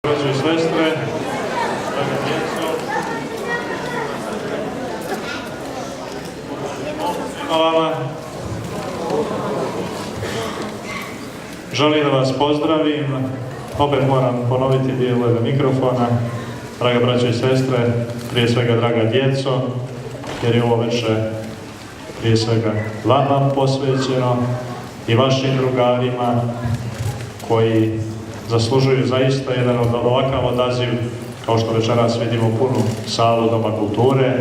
Braćo i sestre, draga djeco, svima vama želim da vas pozdravim. Opet moram ponoviti dijelove mikrofona. Draga braćo i sestre, prije svega draga djeco, jer je ovo večer prije svega vama posvećeno i vašim drugarima koji zaslužuju zaista jedan ovakav odaziv, kao što večeras vidimo punu salu Doma kulture,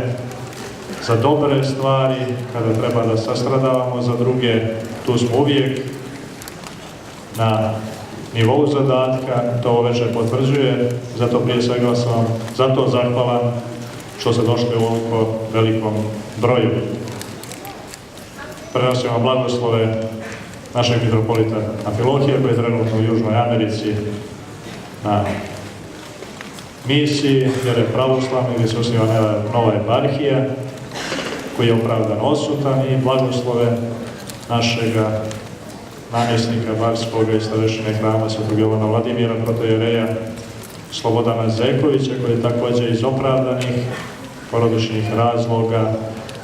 za dobre stvari, kada treba da sastradavamo za druge, tu smo uvijek na nivou zadatka, to ovo večer potvrđuje, zato prije svega sam vam zato zahvalan što ste došli u ovoliko velikom broju. Prenosim vam blagoslove našeg mitropolita Amfilohija, koji je trenutno u Južnoj Americi na misiji, jer je pravoslavni, gdje se osniva nova eparhija, koji je opravdan odsutan, i blagoslove našega namjesnika Barskoga i starešine hrama Svetog Jovana Vladimira, protojereja Slobodana Zekovića, koji je također iz opravdanih porodičnih razloga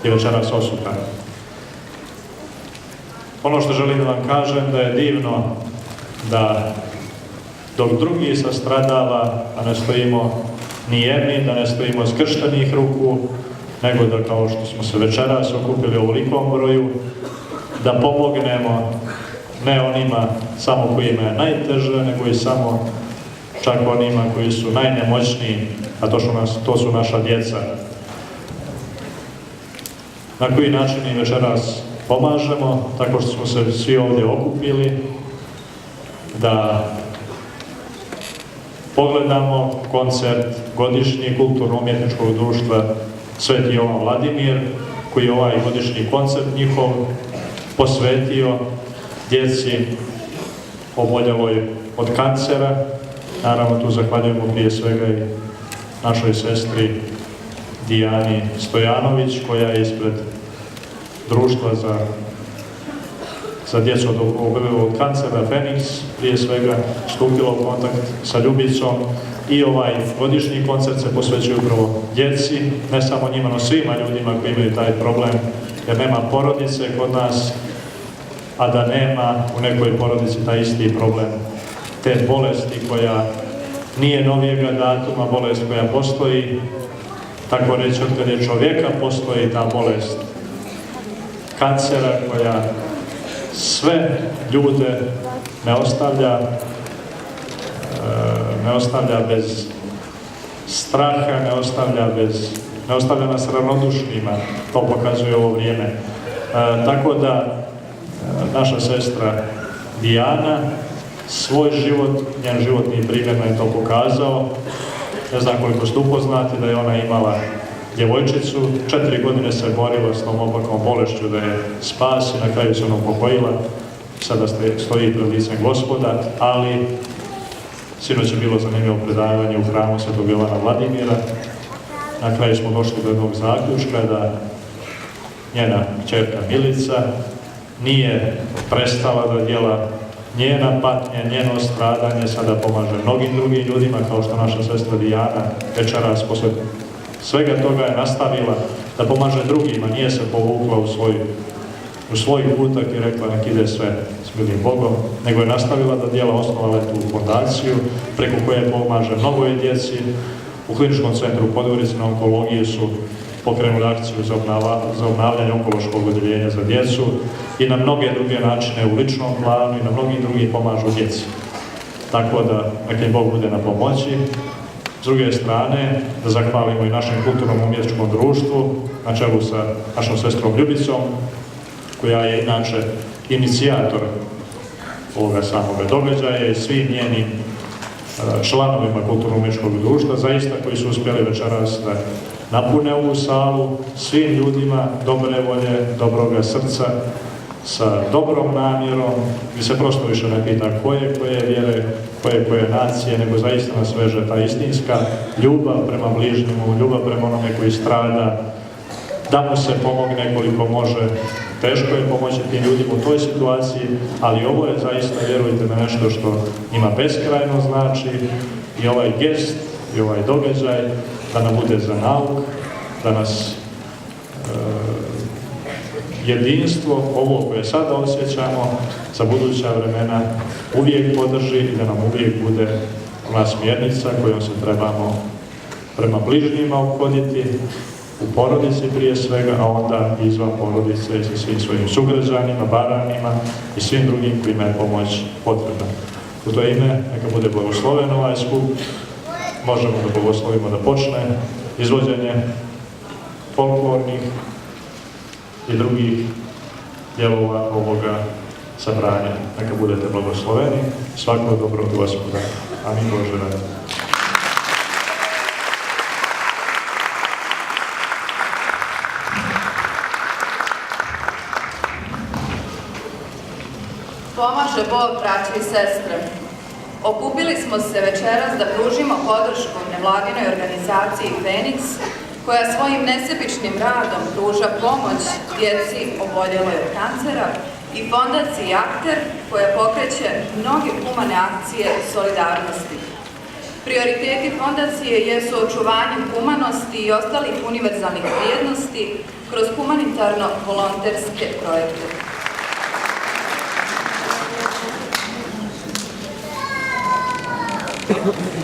i večeras odsutan. Ono što želim da vam kažem, da je divno da dok drugi sastradava, da ne stojimo nijemi, da ne stojimo skrštenih ruku, nego da, kao što smo se večeras okupili u ovolikom broju, da pomognemo ne onima samo kojima je najteže, nego i samo čak onima koji su najnemoćniji, a to su naša djeca. Na koji način im večeras pomažemo? Tako što smo se svi ovdje okupili da pogledamo koncert godišnji kulturno-umjetničkog društva Sveti Jovan Vladimir, koji je ovaj godišnji koncert njihov posvetio djeci oboljeloj od kancera. Naravno, tu zahvaljujemo prije svega i našoj sestri Dijani Stojanović, koja je ispred društva za djecu oboljelog od kancera Feniks prije svega stupila u kontakt sa Ljubicom, i ovaj godišnji koncert se posvećuje upravo djeci, ne samo njima, no svima ljudima koji imaju taj problem, jer nema porodice kod nas, a da nema u nekoj porodici taj isti problem, te bolesti koja nije novijega datuma, bolest koja postoji, tako reći, od kada je čovjeka postoji ta bolest kancera, koja sve ljude ne ostavlja bez straha, ne ostavlja nas ravnodušnima, to pokazuje ovo vrijeme. Tako da naša sestra Dijana, svoj život, njen životni primjer nam je to pokazao. Ne znam koliko ste upoznati da je ona imala djevojčicu, 4 godine se borila s tom opakom bolešću da je spasi, na kraju se ona upokojila, sada stoji pred licem Gospoda, ali sinoć je bilo zanimljivo predavanje u hramu Svetog Jovana Vladimira. Na kraju smo došli do jednog zaključka da njena kćerka Milica nije prestala da djela njena patnja, njeno stradanje, sada pomaže mnogim drugim ljudima, kao što naša sestra Dijana večeras posle svega toga je nastavila da pomaže drugima, nije se povukla u svoj putak i rekla nek ide sve s milim Bogom, nego je nastavila da djela, osnovala tu fondaciju preko koje pomaže mnogoje djeci. U kliničkom centru Podgorice na onkologiji su pokrenuli akciju za obnavljanje onkološkog odjeljenja za djecu i na mnoge druge načine u ličnom planu i na mnogim drugim pomažu djeci. Tako da nek im Bog bude na pomoći. S druge strane, da zahvalimo i našem kulturnom umjetničkom društvu na čelu sa našom sestrom Ljubicom, koja je inače inicijator ovoga samoga događaja, i svim njenim članovima kulturno-umjetničkog društva, zaista koji su uspjeli večeras da napune ovu salu svim ljudima dobre volje, dobroga srca, sa dobrom namjerom, gdje se prosto više ne pita koje vjere, koje nacije, nego zaista nas veže ta istinska ljubav prema bližnjemu, ljubav prema onome koji strada, da mu se pomogne koliko može. Teško je pomoći tim ljudima u toj situaciji, ali ovo je zaista, vjerujte me, nešto što njima beskrajno znači, i ovaj gest i ovaj događaj da nam bude za nauk, da nas jedinstvo, ovo koje sada osjećamo, za buduća vremena uvijek podrži i da nam uvijek bude ona smjernica kojom se trebamo prema bližnjima ophoditi, u porodici prije svega, a onda izvan porodice i sa svim svojim sugrađanima, baranima i svim drugim kojima je pomoć potrebna. U to ime neka bude blagosloven ovaj skup. Možemo da blagoslovimo da počne izvođenje folklornih i drugih dijelova ovoga sabranja. Neka budete blagosloveni. Svako dobro od Gospoda. Amin Bože rad. Pomaže Bog, braće i sestre. Okupili smo se večeras da pružimo podršku nevladinoj organizaciji Feniks, koja svojim nesebičnim radom pruža pomoć djeci oboljeloj od kancera, i fondaciji Akter, koja pokreće mnoge humane akcije solidarnosti. Prioriteti fondacije jesu očuvanje humanosti i ostalih univerzalnih vrijednosti kroz humanitarno-volonterske projekte. Oh,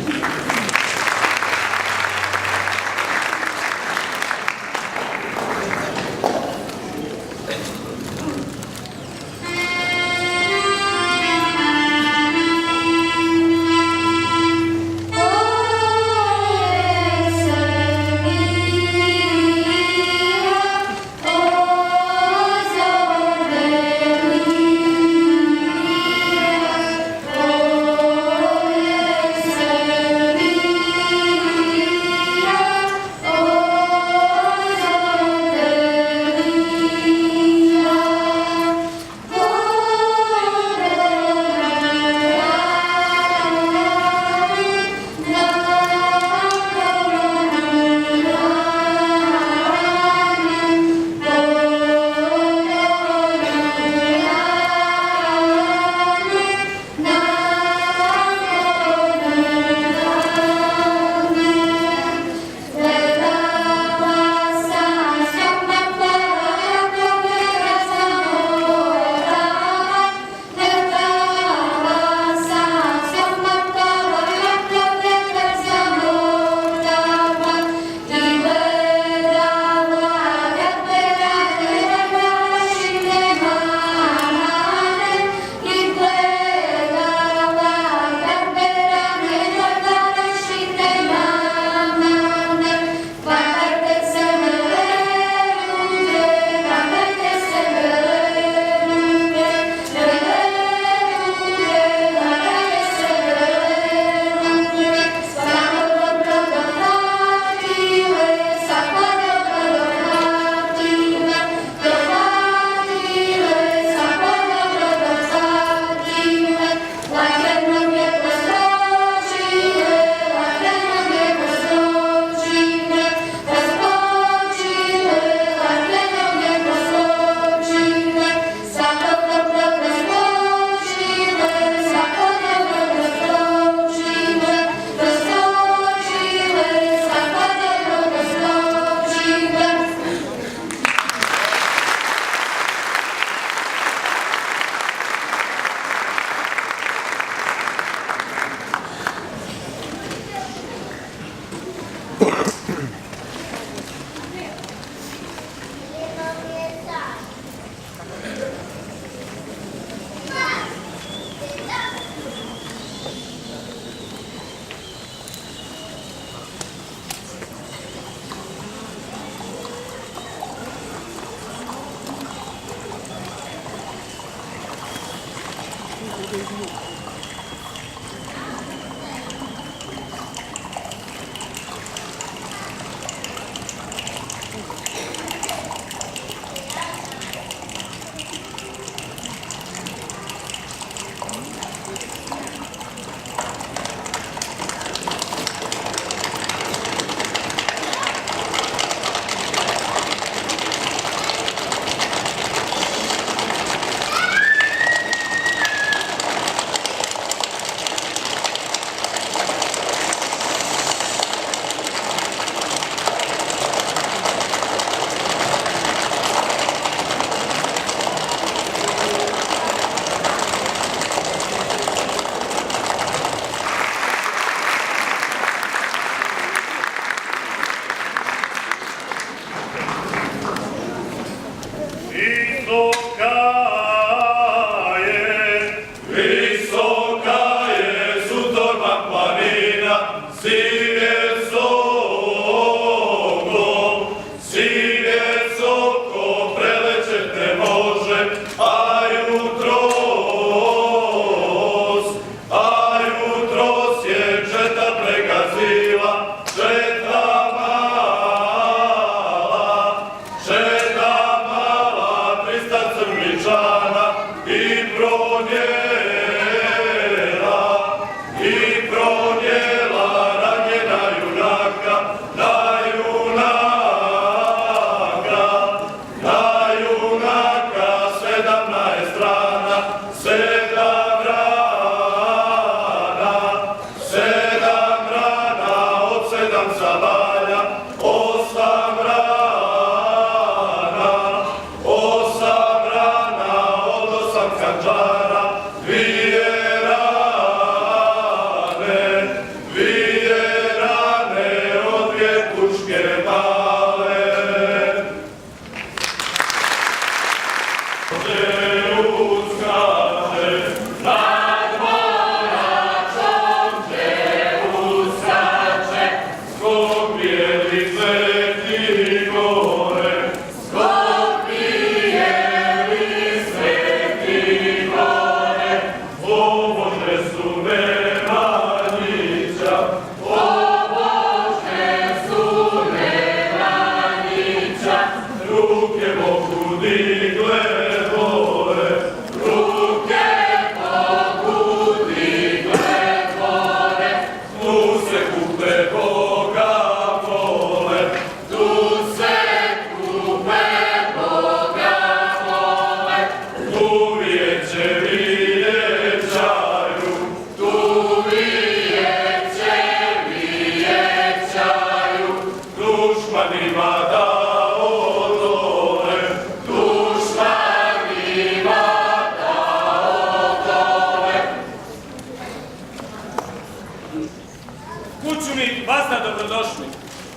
Kućuni, vazda dobrodošli,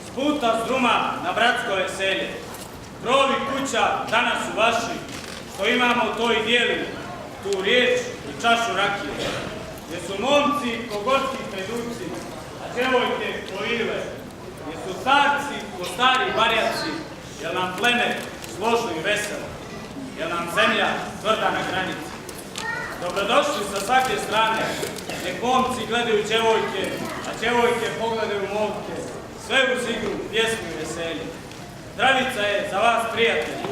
s puta s druma na bratsko veselje. Krovi kuća danas su vaši, što imamo to i dijelimo, tu riječ i čašu rakije. Gdje su momci ko gorski preduci, a djevojke ko ile. Gdje su starci ko stari barjaci, jel nam pleme složno i veselo, jel nam zemlja tvrda na granici. Dobrodošli sa svake strane, nek momci gledaju djevojke, a djevojke pogledaju momke, sve uz igru, pjesmu i veselje. Zdravica je za vas, prijatelji,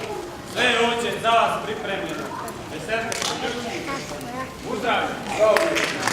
sve je ovdje za vas pripremljeno. Veselite se ljučki, uzdravljeni.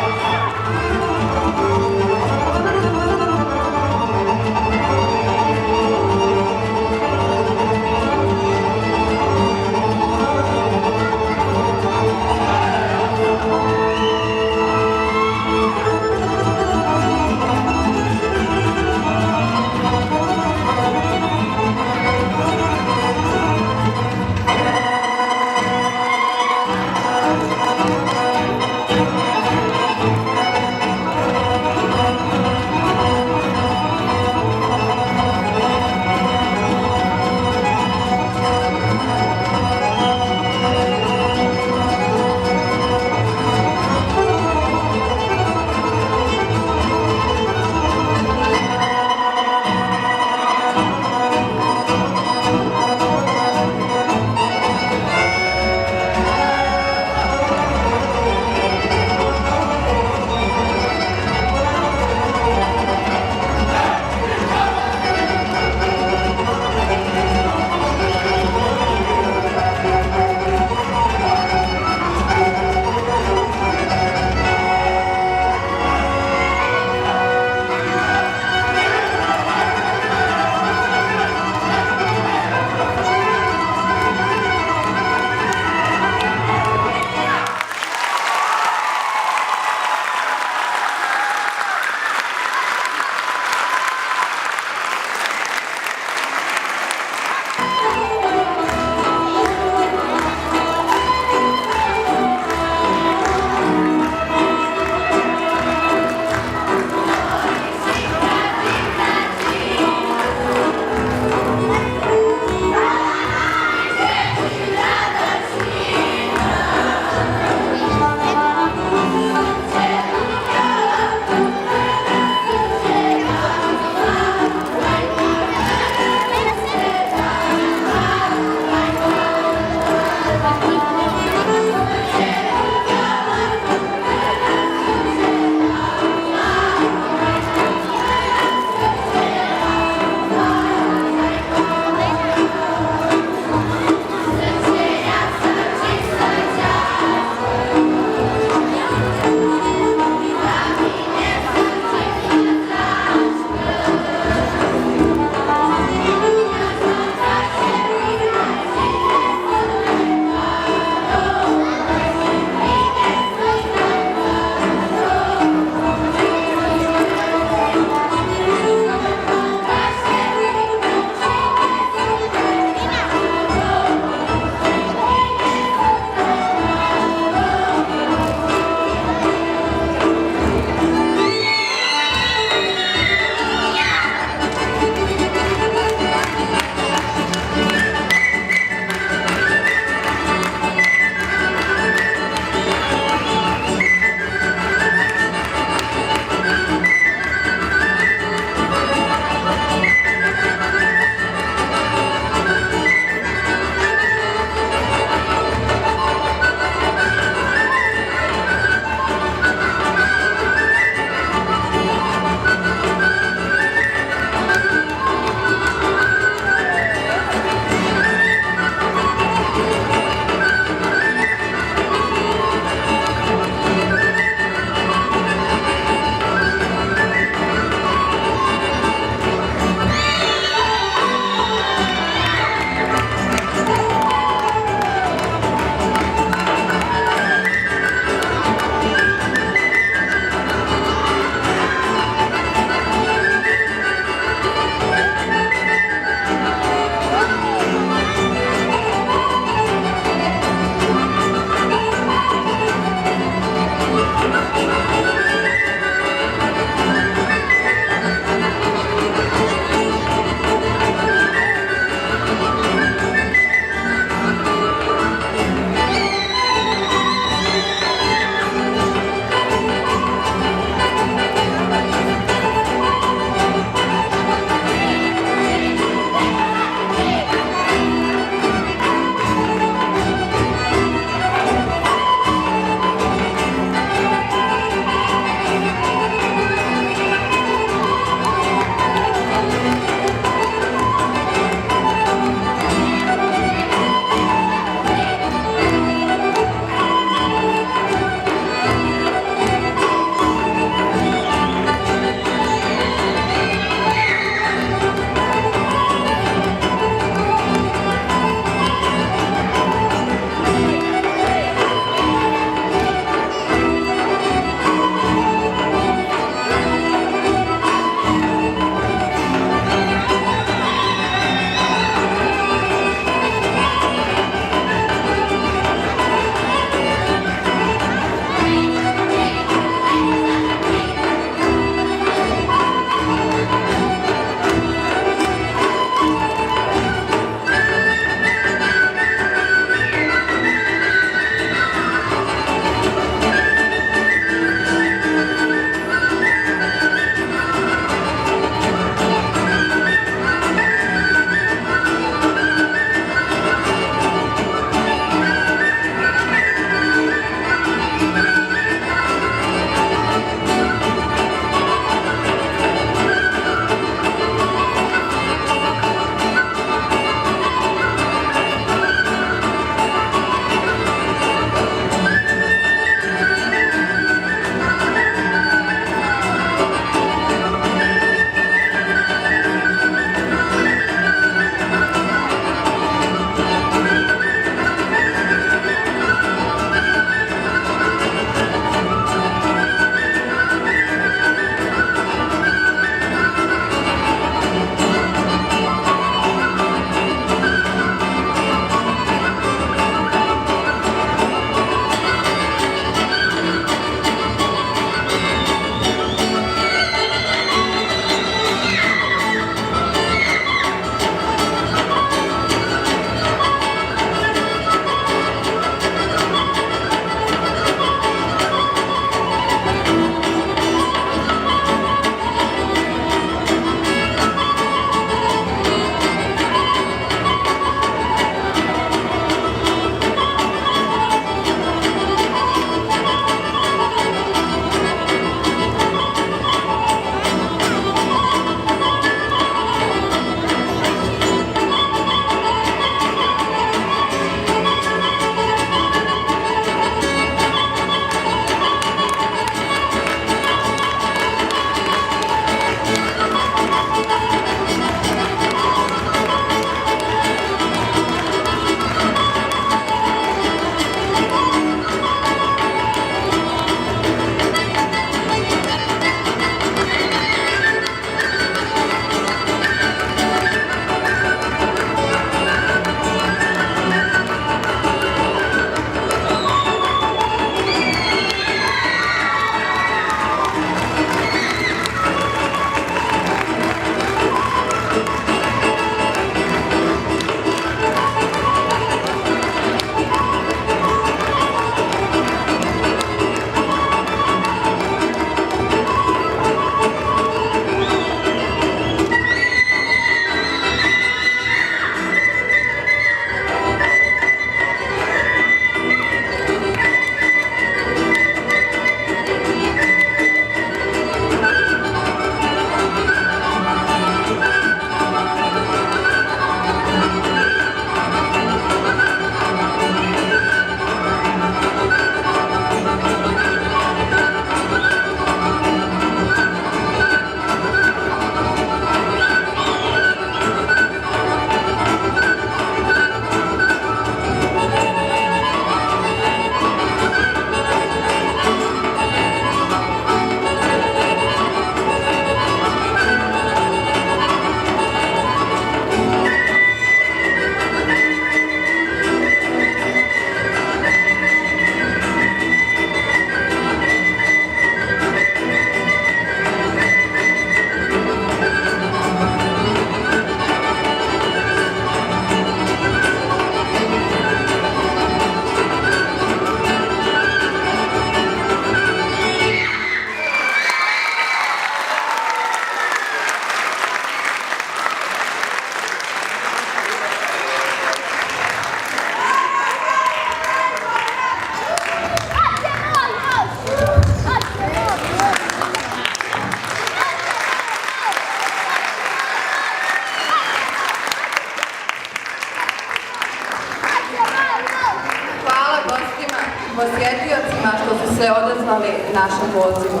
našem pozivu.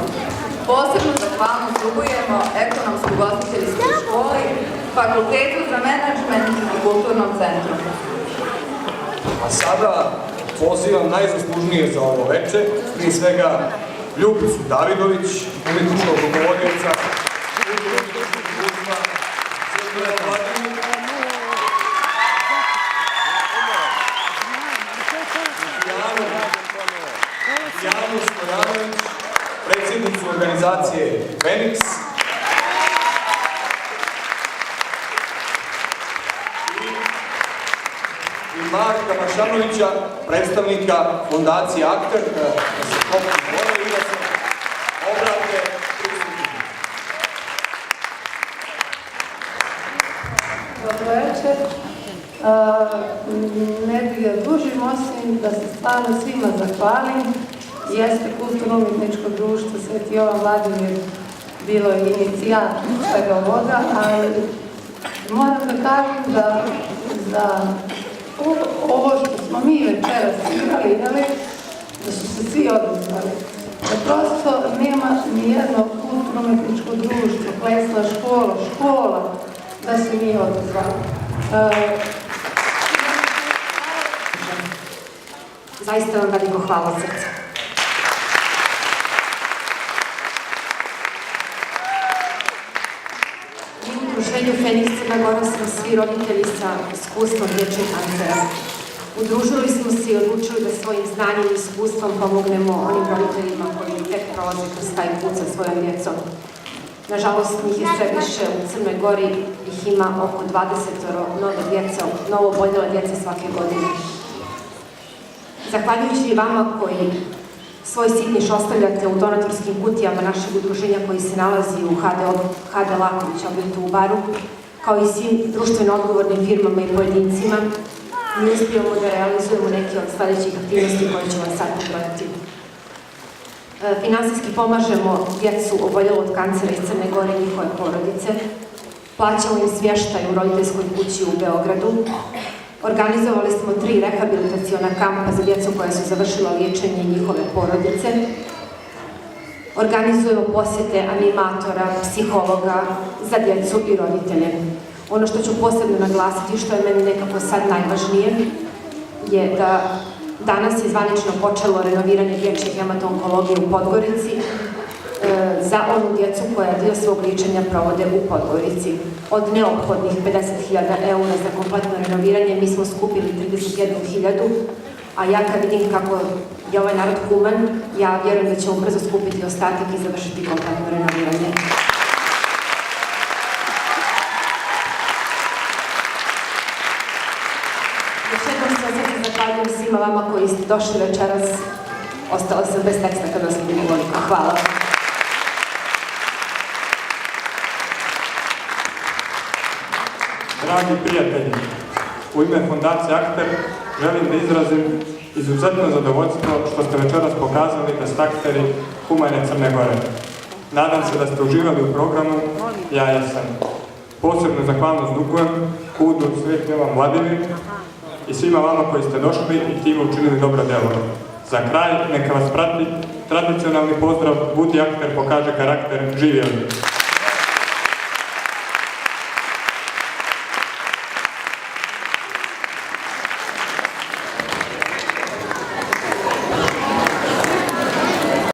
Posebno zahvalnost dugujemo Ekonomskoj ugostiteljskoj školi, Fakultetu za menadžment i Kulturnom centru. A sada pozivam najzaslužnije za ovo veče, prije svega Ljubicu Davidović, umetničkog rukovodioca Kulturno-umetničkog društva Crkvene Vladine, Janu Stojanović, predsjednicu organizacije Feniks, i Marka Mašanovića, predstavnika fondacije Akter, da se poput vole i da se obrate prisutnima. Dobro večer. Ne bih ga dužim, osim da se stvarno svima zahvalim. Jeste Kulturno-umetničko društvo Sveti Jovan Vladimir bilo je inicijator svega ovoga, ali moram da kažem da za ovo što smo mi večeras igrali, da su se svi odazvali. Da prosto nema nijedno kulturno-umetničko društvo, plesna škola, da se nije odazvali. Zaista vam veliko hvala od srca. Mi u udruženju Feniks Crna Gora smo svi roditelji sa iskustvom dječjeg kancera. Udružili smo se i odlučili da svojim znanjem i iskustvom pomognemo onim roditeljima koji tek prolaze kroz taj put sa svojom djecom. Nažalost, njih je sve više u Crnoj Gori, ih ima oko 20 novo oboljela djece svake godine. Zahvaljujući i vama koji svoj sitniš ostavljate u donatorskim kutijama našeg udruženja koji se nalazi u HD Laković objektu u Baru, kao i svim društveno odgovornim firmama i pojedincima, mi uspijemo da realizujemo neke od sledećih aktivnosti koje ću vam sad pobrojati. Finansijski pomažemo djecu oboljelu od kancera iz Crne Gore i njihove porodice, plaćamo im smještaj u roditeljskoj kući u Beogradu, organizovali smo 3 rehabilitaciona kampa za djecu koja su završila liječenje njihove porodice. Organizujemo posjete animatora, psihologa za djecu i roditelje. Ono što ću posebno naglasiti, što je meni nekako sad najvažnije, je da danas je zvanično počelo renoviranje dječje hemato-onkologije u Podgorici za onu djecu koja dio svog liječenja provode u Podgorici. Od neophodnih 50.000 eura za kompletno renoviranje mi smo skupili 31.000, a ja kad vidim kako je ovaj narod human, ja vjerujem da ćemo brzo skupiti ostatak i završiti kompletno renoviranje. Još jednom se osjećam zahvaljujem svima vama koji ste došli večeras. Ostala sam bez teksta kada sam bilo govorila. Hvala. Dragi prijatelji, u ime fondacije Akter želim da izrazim izuzetno zadovoljstvo što ste večeras pokazali da ste akteri humane Crne Gore. Nadam se da ste uživali u programu, ja jesam. Posebno zahvalnost dugujem KUD-u Sveti Jovan Vladimir i svima vama koji ste došli i time učinili dobro delo. Za kraj neka vas prati tradicionalni pozdrav Budi Akter, pokaže karakter, živjeli!